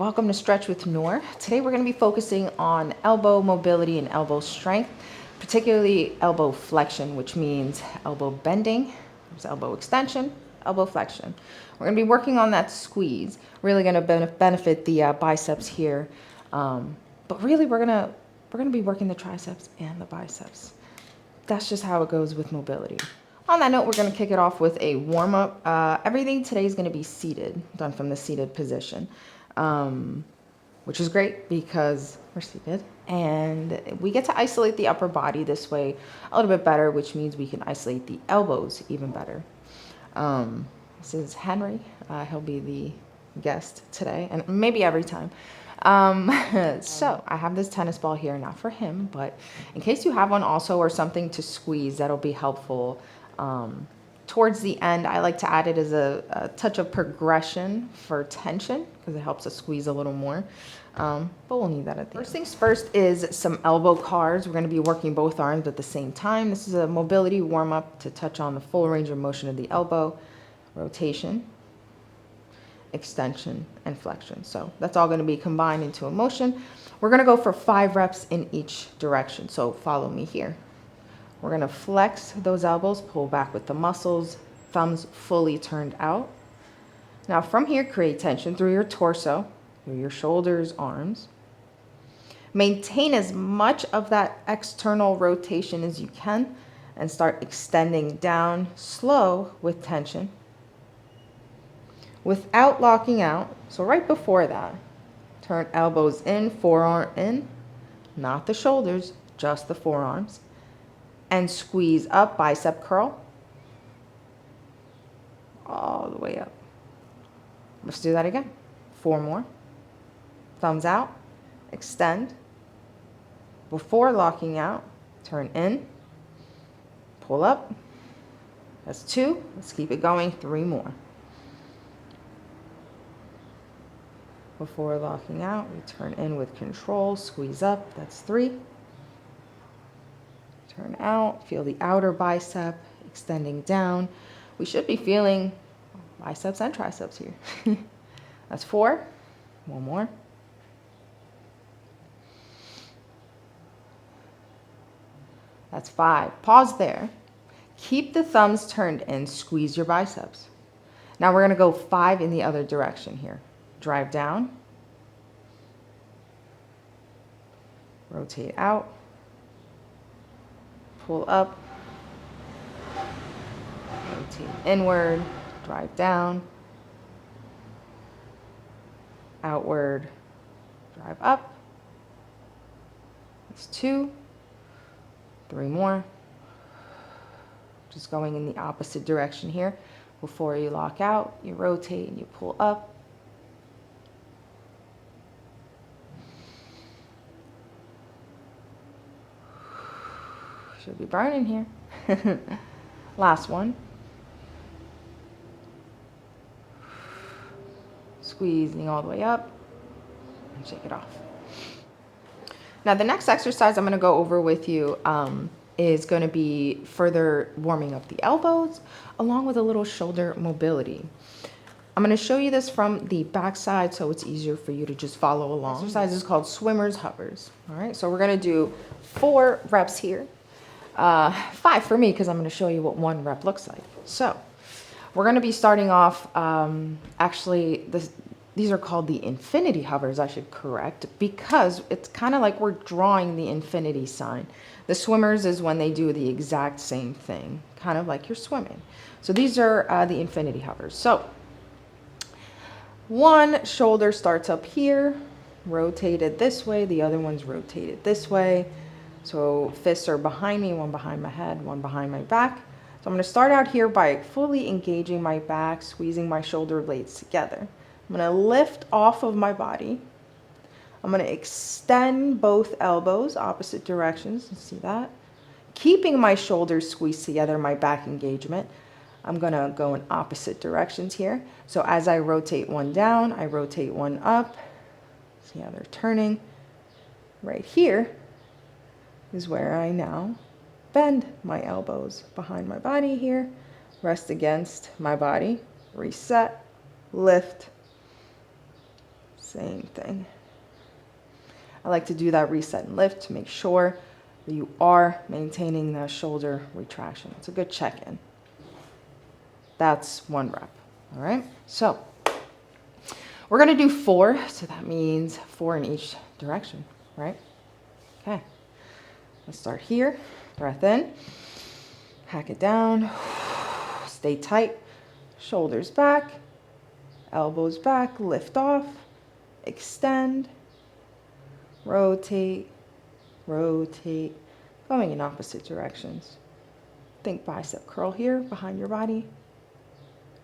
welcome to Stretch with Noor. Today we're going to be focusing on elbow mobility and elbow strength, particularly elbow flexion, which means elbow bending, there's elbow extension, elbow flexion. We're going to be working on that squeeze, really going to benefit the biceps here, but really we're going to be working the triceps and the biceps. That's just how it goes with mobility. On that note, we're going to kick it off with a warm-up. Everything today is going to be seated, done from the seated position, which is great because we're seated. And we get to isolate the upper body this way a little bit better, which means we can isolate the elbows even better. This is Henry. He'll be the guest today, and maybe every time. So I have this tennis ball here, not for him, but in case you have one also or something to squeeze, that'll be helpful. Towards the end, I like to add it as a touch of progression for tension because it helps us squeeze a little more. But we'll need that at the end. First things first is some elbow cars. We're going to be working both arms at the same time. This is a mobility warm-up to touch on the full range of motion of the elbow, rotation, extension, and flexion. So that's all going to be combined into a motion. We're going to go for 5 reps in each direction. So follow me here. We're going to flex those elbows, pull back with the muscles, thumbs fully turned out. Now from here, create tension through your torso, through your shoulders, arms. Maintain as much of that external rotation as you can and start extending down slow with tension without locking out. So right before that, turn elbows in, forearm in, not the shoulders, just the forearms. And squeeze up, bicep curl, all the way up. Let's do that again. 4 more. Thumbs out, extend. Before locking out, turn in, pull up. That's 2. Let's keep it going. 3 more. Before locking out, we turn in with control, squeeze up. That's 3. Turn out, feel the outer bicep extending down. We should be feeling biceps and triceps here. That's 4. 1 more. That's 5. Pause there. Keep the thumbs turned in, squeeze your biceps. Now we're going to go 5 in the other direction here. Drive down. Rotate out. Pull up, rotate inward, drive down, outward, drive up. That's 2, 3 more. Just going in the opposite direction here. Before you lock out, you rotate and you pull up. Should be burning here. Last one. Squeezing all the way up and shake it off. Now the next exercise I'm going to go over with you is going to be further warming up the elbows along with a little shoulder mobility. I'm going to show you this from the back side so it's easier for you to just follow along. The exercise is called swimmers hovers. All right, so we're going to do 4 reps here. 5 for me because I'm going to show you what 1 rep looks like. So we're going to be starting off, actually these are called the infinity hovers, I should correct, because it's kind of like we're drawing the infinity sign. The swimmers is when they do the exact same thing, kind of like you're swimming. So these are the infinity hovers. So 1 shoulder starts up here, rotated this way, the other one's rotated this way. So fists are behind me, 1 behind my head, 1 behind my back. So I'm going to start out here by fully engaging my back, squeezing my shoulder blades together. I'm going to lift off of my body. I'm going to extend both elbows, opposite directions. You see that? Keeping my shoulders squeezed together, my back engagement. I'm going to go in opposite directions here. So as I rotate 1 down, I rotate 1 up. See how they're turning? Right here is where I now bend my elbows behind my body here, rest against my body, reset, lift, Same thing. I like to do that reset and lift to make sure that you are maintaining that shoulder retraction. It's a good check-in. That's 1 rep, all right? So we're gonna do 4, so that means 4 in each direction, right? Okay, let's start here. Breath in, hack it down, stay tight, shoulders back, elbows back, lift off, extend, rotate, rotate, going in opposite directions. Think bicep curl here behind your body,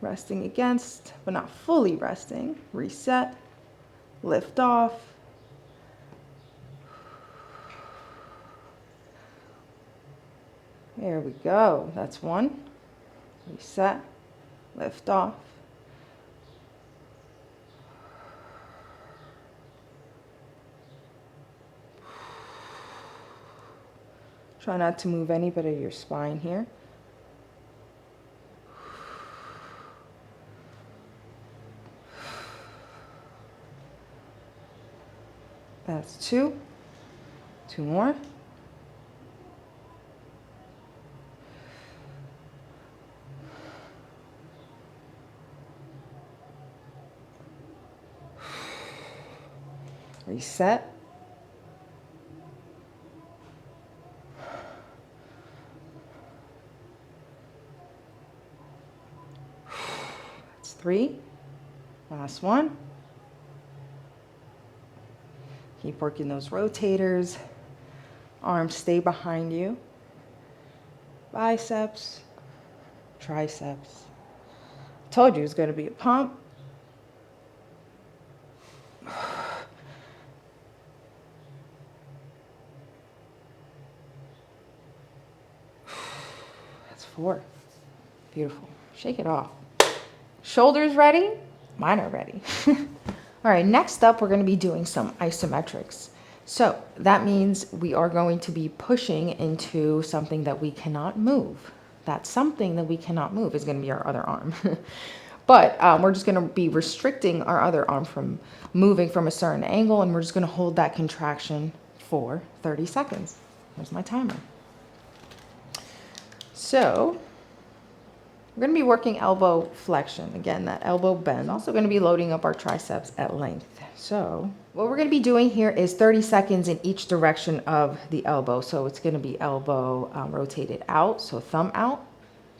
resting against, but not fully resting. Reset, lift off. There we go, that's 1. Reset, lift off. Try not to move any bit of your spine here. That's 2. 2 more. Reset. That's 3. Last one. Keep working those rotators. Arms stay behind you. Biceps, triceps. Told you it's going to be a pump. That's 4. Beautiful. Shake it off. Shoulders ready? Mine are ready. All right, next up, we're going to be doing some isometrics. So that means we are going to be pushing into something that we cannot move. That something that we cannot move is going to be our other arm. But we're just going to be restricting our other arm from moving from a certain angle, and we're just going to hold that contraction for 30 seconds. There's my timer. So we're going to be working elbow flexion. Again, that elbow bend. Also going to be loading up our triceps at length. So what we're going to be doing here is 30 seconds in each direction of the elbow. So it's going to be elbow rotated out, so thumb out,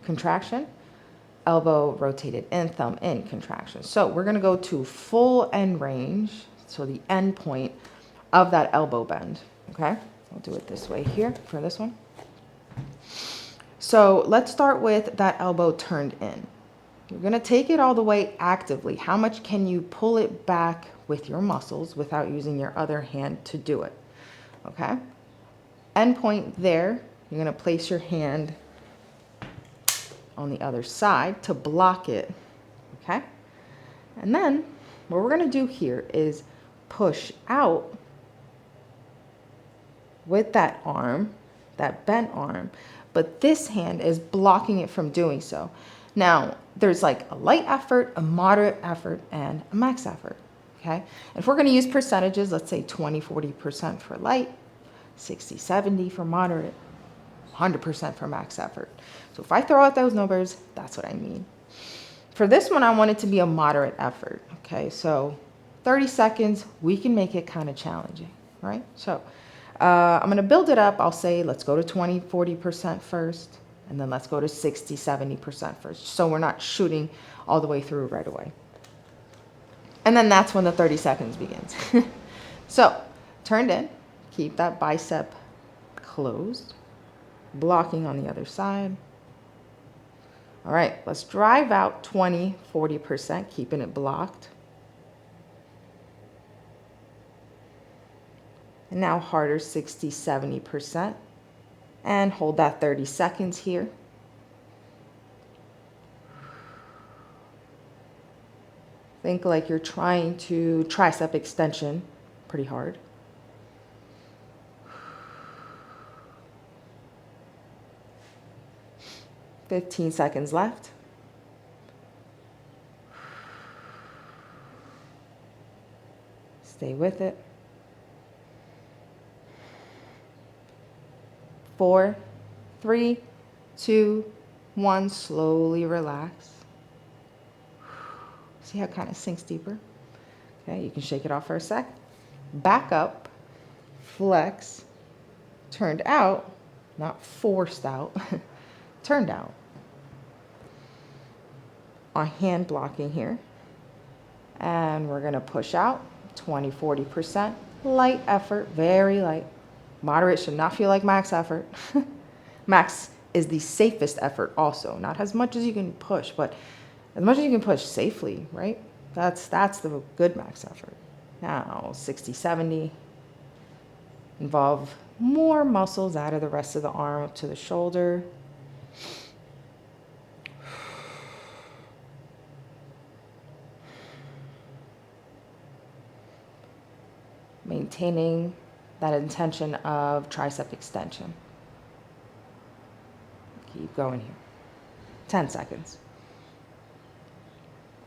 contraction. Elbow rotated in, thumb in, contraction. So we're going to go to full end range, so the end point of that elbow bend. Okay, I'll do it this way here for this one. So let's start with that elbow turned in. You're going to take it all the way actively. How much can you pull it back with your muscles without using your other hand to do it? Okay, end point there. You're going to place your hand on the other side to block it, okay? And then what we're gonna do here is push out with that arm, that bent arm, but this hand is blocking it from doing so. Now, there's like a light effort, a moderate effort, and a max effort, okay? If we're gonna use percentages, let's say 20, 40% for light, 60, 70 for moderate, 100% for max effort. So if I throw out those numbers, that's what I mean. For this one, I want it to be a moderate effort, okay? So 30 seconds, we can make it kind of challenging, right? So I'm gonna build it up. I'll say, let's go to 20, 40% first, and then let's go to 60, 70% first. So we're not shooting all the way through right away. And then that's when the 30 seconds begins. So turned in, keep that bicep closed. Blocking on the other side. All right, let's drive out 20, 40%, keeping it blocked. And now harder, 60, 70%. And hold that 30 seconds here. Think like you're trying to tricep extension pretty hard. $15 seconds left. Stay with it. 4, 3, 2, 1. Slowly relax. See how it kind of sinks deeper? Okay, you can shake it off for a sec. Back up, flex, turned out, not forced out, turned out. On hand blocking here. And we're gonna push out 20, 40%. Light effort, very light. Moderate should not feel like max effort. Max is the safest effort also. Not as much as you can push, but as much as you can push safely, right? That's the good max effort. Now, 60, 70. Involve more muscles out of the rest of the arm up to the shoulder. Maintaining that intention of tricep extension. Keep going here. 10 seconds.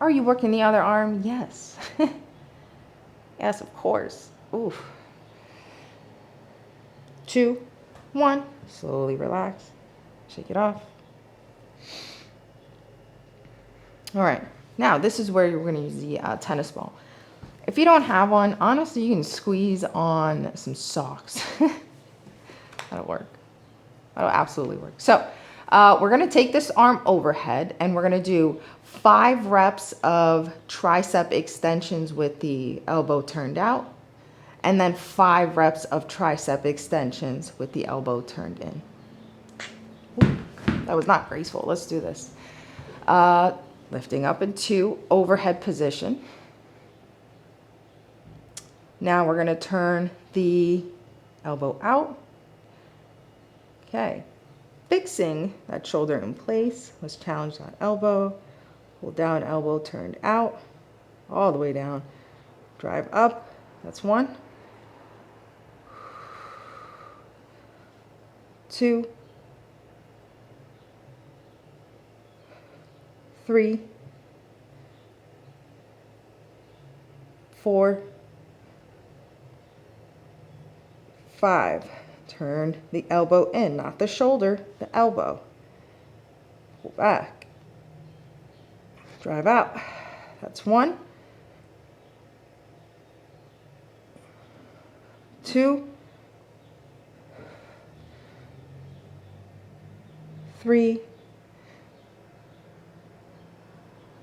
Are you working the other arm? Yes. Yes, of course. Oof. 2, 1. Slowly relax. Shake it off. All right. Now, this is where you're going to use the tennis ball. If you don't have one, honestly, you can squeeze on some socks. That'll work. That'll absolutely work. So we're going to take this arm overhead and we're going to do 5 reps of tricep extensions with the elbow turned out, and then 5 reps of tricep extensions with the elbow turned in. Ooh, that was not graceful. Let's do this. Lifting up into overhead position. Now we're going to turn the elbow out. Okay. Fixing that shoulder in place. Let's challenge that elbow. Hold down, elbow turned out. All the way down. Drive up. That's 1. 2. 3. 4. 5. Turn the elbow in, not the shoulder, the elbow. Pull back. Drive out. That's 1. 2. 3.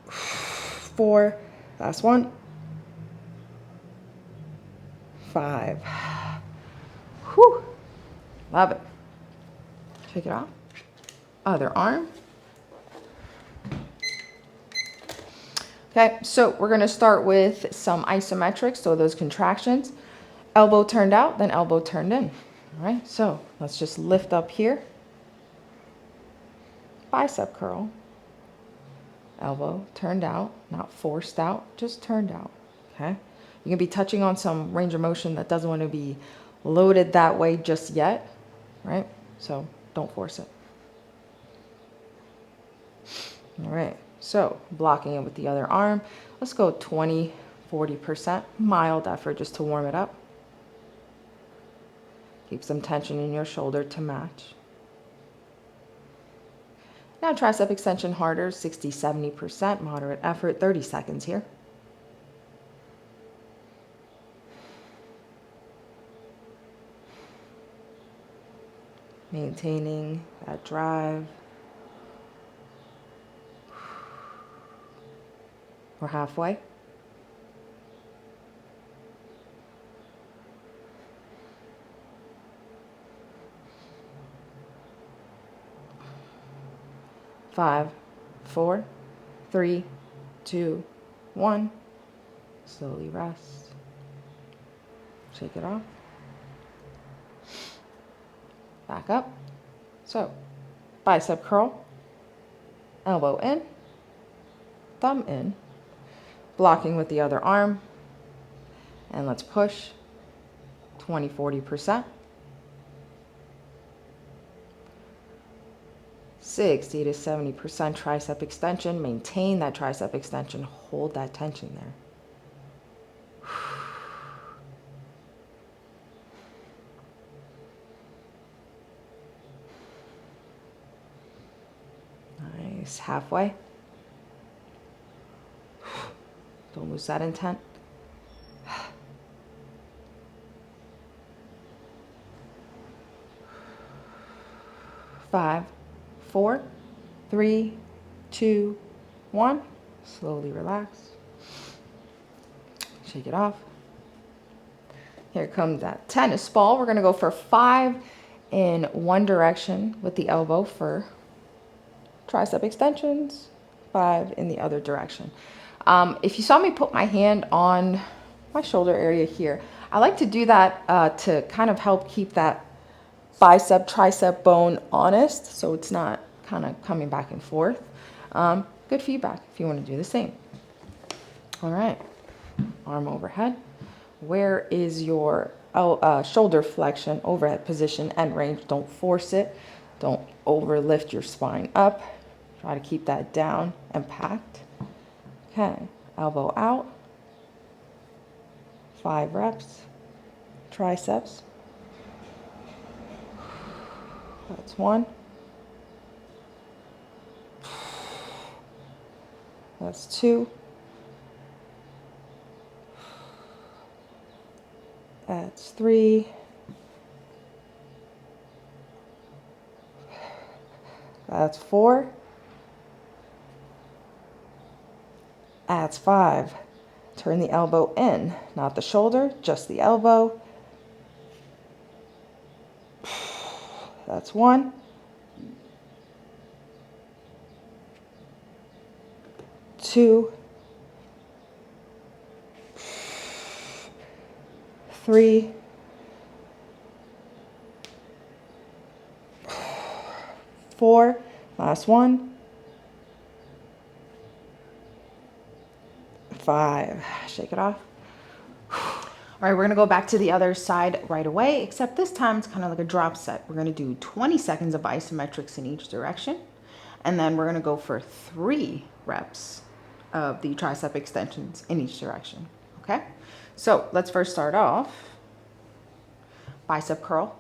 4. Last 1. 5. Whew. Love it. Take it off. Other arm. Okay, so we're going to start with some isometrics, so those contractions. Elbow turned out, then elbow turned in. All right, so let's just lift up here. Bicep curl. Elbow turned out, not forced out, just turned out. Okay, you can be touching on some range of motion that doesn't want to be loaded that way just yet, right? So don't force it. All right, so blocking it with the other arm. Let's go 20, 40%, mild effort just to warm it up. Keep some tension in your shoulder to match. Now tricep extension harder, 60, 70%, moderate effort, 30 seconds here. Maintaining that drive. We're halfway. Five, 4, 3, 2, 1. Slowly rest. Shake it off. Back up. So, bicep curl. Elbow in. Thumb in. Blocking with the other arm. And let's push 20, 40%. 60 to 70% tricep extension. Maintain that tricep extension. Hold that tension there. Nice. Halfway. Don't lose that intent. 5, 4, 3, 2, 1. Slowly relax. Shake it off. Here comes that tennis ball. We're going to go for 5 in one direction with the elbow for tricep extensions, 5 in the other direction. If you saw me put my hand on my shoulder area here, I like to do that to kind of help keep that bicep tricep bone honest, so it's not kind of coming back and forth. Good feedback if you want to do the same. All right, arm overhead. Where is your shoulder flexion, overhead position, and range? Don't force it. Don't overlift your spine up. Try to keep that down and packed. Okay, elbow out. 5 reps. Triceps. That's 1. That's 2. That's 3. That's 4. That's 5. Turn the elbow in, not the shoulder, just the elbow. That's 1. 2. 3. 4. Last 1. 5. Shake it off. All right, we're going to go back to the other side right away, except this time it's kind of like a drop set. We're going to do 20 seconds of isometrics in each direction, and then we're going to go for 3 reps of the tricep extensions in each direction, okay? So let's first start off. Bicep curl,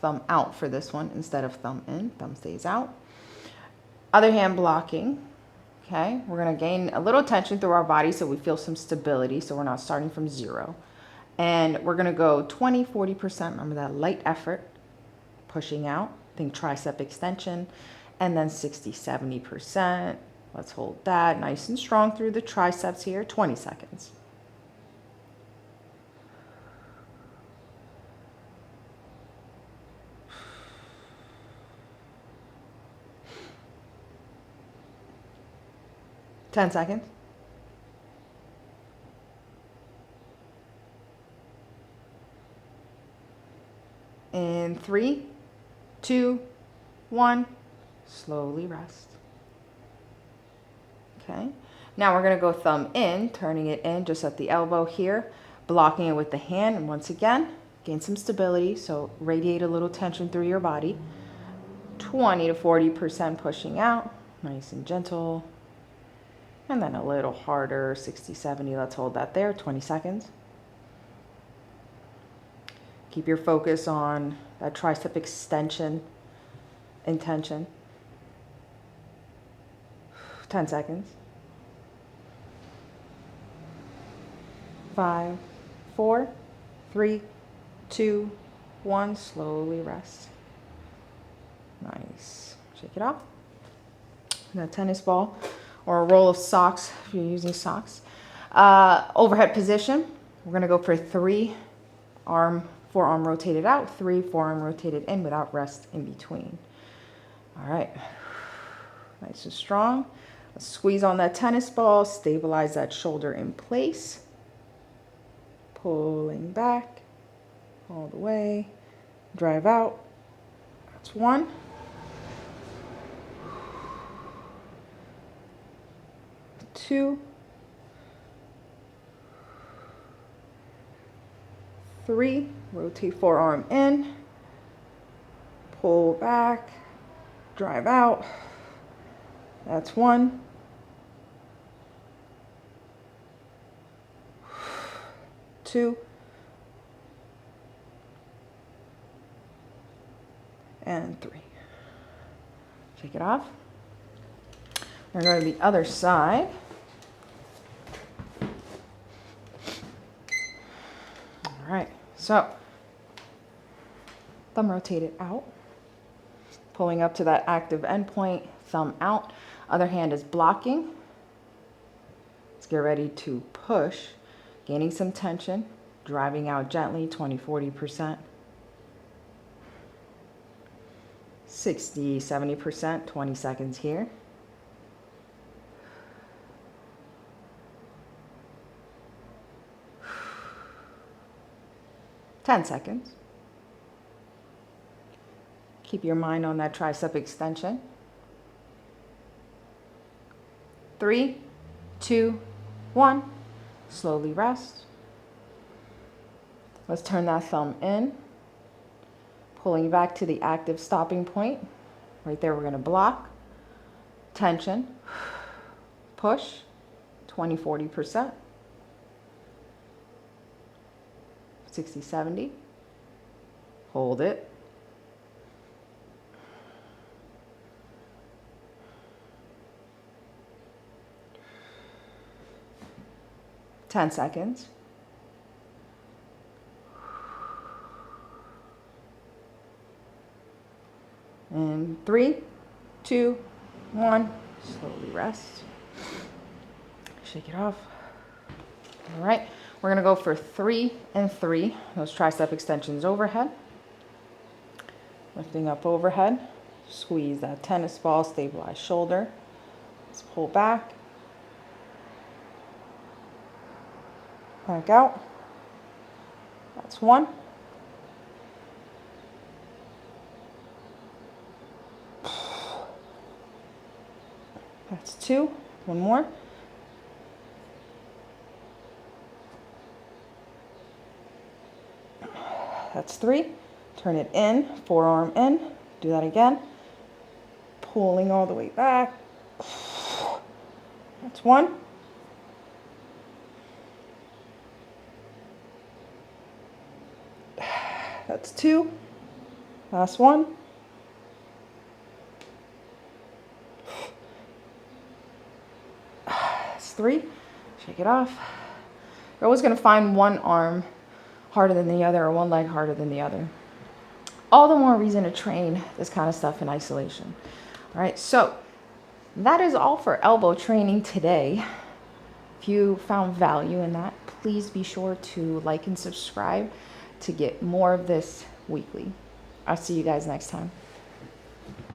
thumb out for this one instead of thumb in, thumb stays out. Other hand blocking, okay? We're going to gain a little tension through our body so we feel some stability, so we're not starting from 0. And we're going to go 20, 40%. Remember that light effort, pushing out. Think tricep extension. And then 60, 70%. Let's hold that nice and strong through the triceps here. 20 seconds. Ten seconds. In 3, 2, 1, slowly rest. Okay, now we're going to go thumb in, turning it in just at the elbow here, blocking it with the hand, and once again, gain some stability, so radiate a little tension through your body. 20 to 40% pushing out, nice and gentle, and then a little harder, 60, 70, let's hold that there, 20 seconds. Keep your focus on that tricep extension intention. 10 seconds. 5, 4, 3, 2, 1. Slowly rest. Nice. Shake it off. And a tennis ball or a roll of socks if you're using socks. Overhead position. We're going to go for 3 forearm rotated out, 3 forearm rotated in without rest in between. All right, nice and strong. Let's squeeze on that tennis ball, stabilize that shoulder in place. Pulling back all the way, drive out. That's 1. 2. 3, rotate forearm in, pull back, drive out. That's 1. 2. And 3. Shake it off. We're going to go to the other side. All right, so thumb rotated out, pulling up to that active endpoint, thumb out. Other hand is blocking. Let's get ready to push, gaining some tension, driving out gently, 20-40%. 60-70%, 20 seconds here. Ten seconds. Keep your mind on that tricep extension. 3, 2, 1. Slowly rest. Let's turn that thumb in, pulling back to the active stopping point. Right there, we're going to block. Tension. Push. 20-40%. 60-70. Hold it. Ten seconds. And 3, 2, 1. Slowly rest. Shake it off. All right. We're going to go for 3 and 3. Those tricep extensions overhead. Lifting up overhead. Squeeze that tennis ball, stabilize shoulder. Let's pull back. Back out. That's 1. That's 2. 1 more. That's 3. Turn it in, forearm in. Do that again. Pulling all the way back. That's 1. That's 2. Last 1. That's 3. Shake it off. You're always going to find one arm harder than the other or one leg harder than the other. All the more reason to train this kind of stuff in isolation. All right, so that is all for elbow training today. If you found value in that, please be sure to like and subscribe to get more of this weekly. I'll see you guys next time.